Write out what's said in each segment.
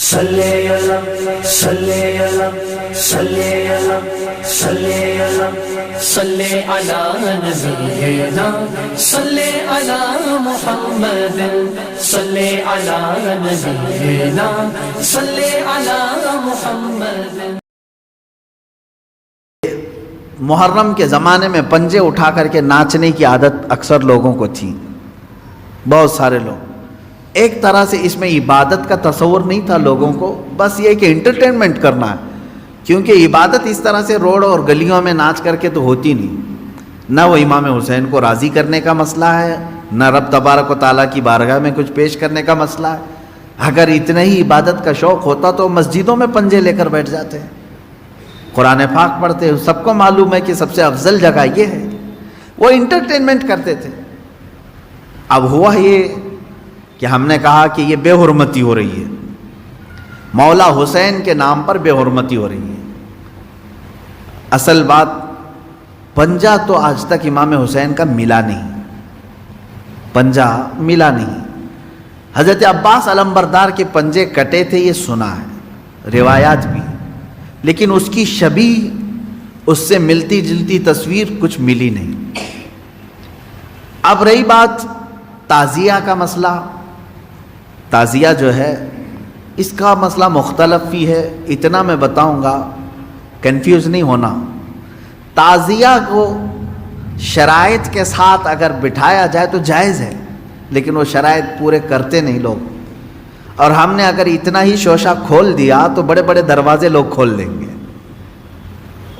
صلی اللہ صلی اللہ صلی اللہ صلی اللہ صلی علی نبینا صلی علی محمد صلی علی نبینا صلی علی محمد۔ محرم کے زمانے میں پنجے اٹھا کر کے ناچنے کی عادت اکثر لوگوں کو تھی، بہت سارے لوگ۔ ایک طرح سے اس میں عبادت کا تصور نہیں تھا لوگوں کو، بس یہ کہ انٹرٹینمنٹ کرنا ہے، کیونکہ عبادت اس طرح سے روڈ اور گلیوں میں ناچ کر کے تو ہوتی نہیں، نہ وہ امام حسین کو راضی کرنے کا مسئلہ ہے، نہ رب تبارک و تعالیٰ کی بارگاہ میں کچھ پیش کرنے کا مسئلہ ہے۔ اگر اتنا ہی عبادت کا شوق ہوتا تو مسجدوں میں پنجے لے کر بیٹھ جاتے ہیں، قرآن پاک پڑھتے ہیں۔ سب کو معلوم ہے کہ سب سے افضل جگہ یہ ہے، وہ انٹرٹینمنٹ کرتے تھے۔ اب ہوا یہ کہ ہم نے کہا کہ یہ بے حرمتی ہو رہی ہے، مولا حسین کے نام پر بے حرمتی ہو رہی ہے۔ اصل بات، پنجہ تو آج تک امام حسین کا ملا نہیں، پنجہ ملا نہیں۔ حضرت عباس علمبردار کے پنجے کٹے تھے، یہ سنا ہے، روایات بھی، لیکن اس کی شبیہ، اس سے ملتی جلتی تصویر کچھ ملی نہیں۔ اب رہی بات تعزیہ کا مسئلہ، تعزیہ جو ہے اس کا مسئلہ مختلف ہی ہے، اتنا میں بتاؤں گا، کنفیوز نہیں ہونا۔ تعزیہ کو شرائط کے ساتھ اگر بٹھایا جائے تو جائز ہے، لیکن وہ شرائط پورے کرتے نہیں لوگ، اور ہم نے اگر اتنا ہی شوشہ کھول دیا تو بڑے بڑے دروازے لوگ کھول دیں گے۔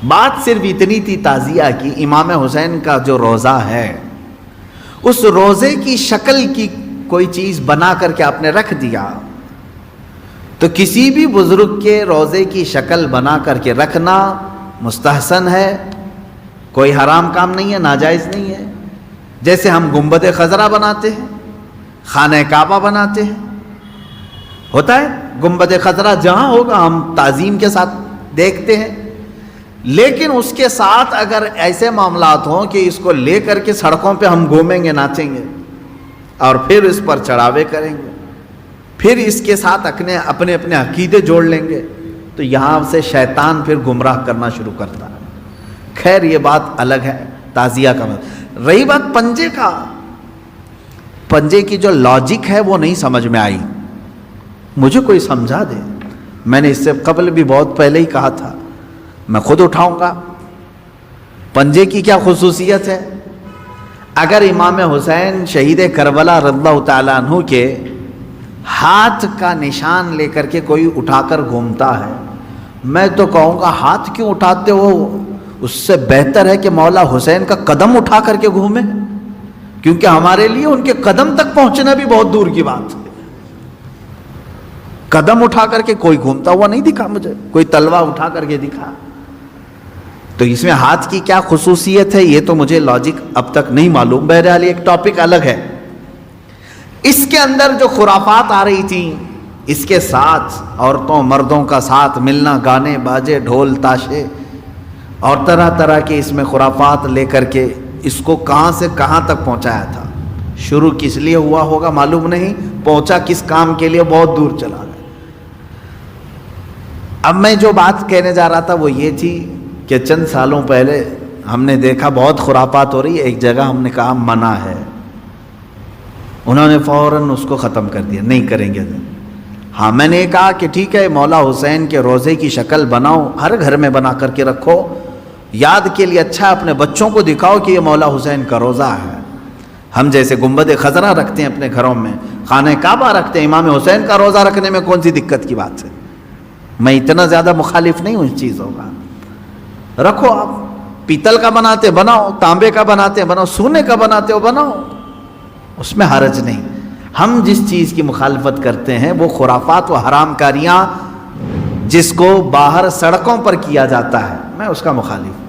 بات صرف اتنی تھی تعزیہ کی، امام حسین کا جو روضہ ہے اس روزے کی شکل کی کوئی چیز بنا کر کے آپ نے رکھ دیا، تو کسی بھی بزرگ کے روزے کی شکل بنا کر کے رکھنا مستحسن ہے، کوئی حرام کام نہیں ہے، ناجائز نہیں ہے۔ جیسے ہم گنبد خضرا بناتے ہیں، خانہ کعبہ بناتے ہیں، ہوتا ہے گنبد خضرا جہاں ہوگا ہم تعظیم کے ساتھ دیکھتے ہیں، لیکن اس کے ساتھ اگر ایسے معاملات ہوں کہ اس کو لے کر کے سڑکوں پہ ہم گھومیں گے، ناچیں گے، اور پھر اس پر چڑھاوے کریں گے، پھر اس کے ساتھ اپنے عقیدے جوڑ لیں گے، تو یہاں سے شیطان پھر گمراہ کرنا شروع کرتا ہے۔ خیر یہ بات الگ ہے، تعزیہ کا مطلب۔ رہی بات پنجے کا، پنجے کی جو لاجک ہے وہ نہیں سمجھ میں آئی، مجھے کوئی سمجھا دے۔ میں نے اس سے قبل بھی بہت پہلے ہی کہا تھا، میں خود اٹھاؤں گا۔ پنجے کی کیا خصوصیت ہے؟ اگر امام حسین شہید کربلا رضی اللہ تعالیٰ عنہ کے ہاتھ کا نشان لے کر کے کوئی اٹھا کر گھومتا ہے، میں تو کہوں گا ہاتھ کیوں اٹھاتے ہو؟ اس سے بہتر ہے کہ مولا حسین کا قدم اٹھا کر کے گھومیں، کیونکہ ہمارے لیے ان کے قدم تک پہنچنا بھی بہت دور کی بات ہے۔ قدم اٹھا کر کے کوئی گھومتا ہوا نہیں دکھا مجھے، کوئی تلوار اٹھا کر کے دکھا۔ تو اس میں ہاتھ کی کیا خصوصیت ہے یہ تو مجھے لاجک اب تک نہیں معلوم، بہرحال ایک ٹاپک الگ ہے۔ اس کے اندر جو خرافات آ رہی تھیں، اس کے ساتھ عورتوں مردوں کا ساتھ ملنا، گانے باجے ڈھول تاشے اور طرح طرح کے اس میں خرافات لے کر کے اس کو کہاں سے کہاں تک پہنچایا تھا۔ شروع کس لیے ہوا ہوگا معلوم نہیں، پہنچا کس کام کے لیے بہت دور چلا گیا۔ اب میں جو بات کہنے جا رہا تھا وہ یہ تھی کہ چند سالوں پہلے ہم نے دیکھا بہت خرافات ہو رہی ہے، ایک جگہ ہم نے کہا منع ہے، انہوں نے فوراً اس کو ختم کر دیا، نہیں کریں گے۔ ہاں میں نے کہا کہ ٹھیک ہے، مولا حسین کے روزے کی شکل بناؤ، ہر گھر میں بنا کر کے رکھو، یاد کے لیے اچھا ہے، اپنے بچوں کو دکھاؤ کہ یہ مولا حسین کا روزہ ہے۔ ہم جیسے گنبد خضرا رکھتے ہیں اپنے گھروں میں، خانہ کعبہ رکھتے ہیں، امام حسین کا روزہ رکھنے میں کون سی دقت کی بات ہے؟ میں اتنا زیادہ مخالف نہیں ہوں اس چیزوں کا، رکھو۔ آپ پیتل کا بناتے بناؤ، تانبے کا بناتے بناؤ، سونے کا بناتے ہو بناؤ، اس میں حرج نہیں۔ ہم جس چیز کی مخالفت کرتے ہیں وہ خرافات و حرام کاریاں جس کو باہر سڑکوں پر کیا جاتا ہے، میں اس کا مخالف ہوں۔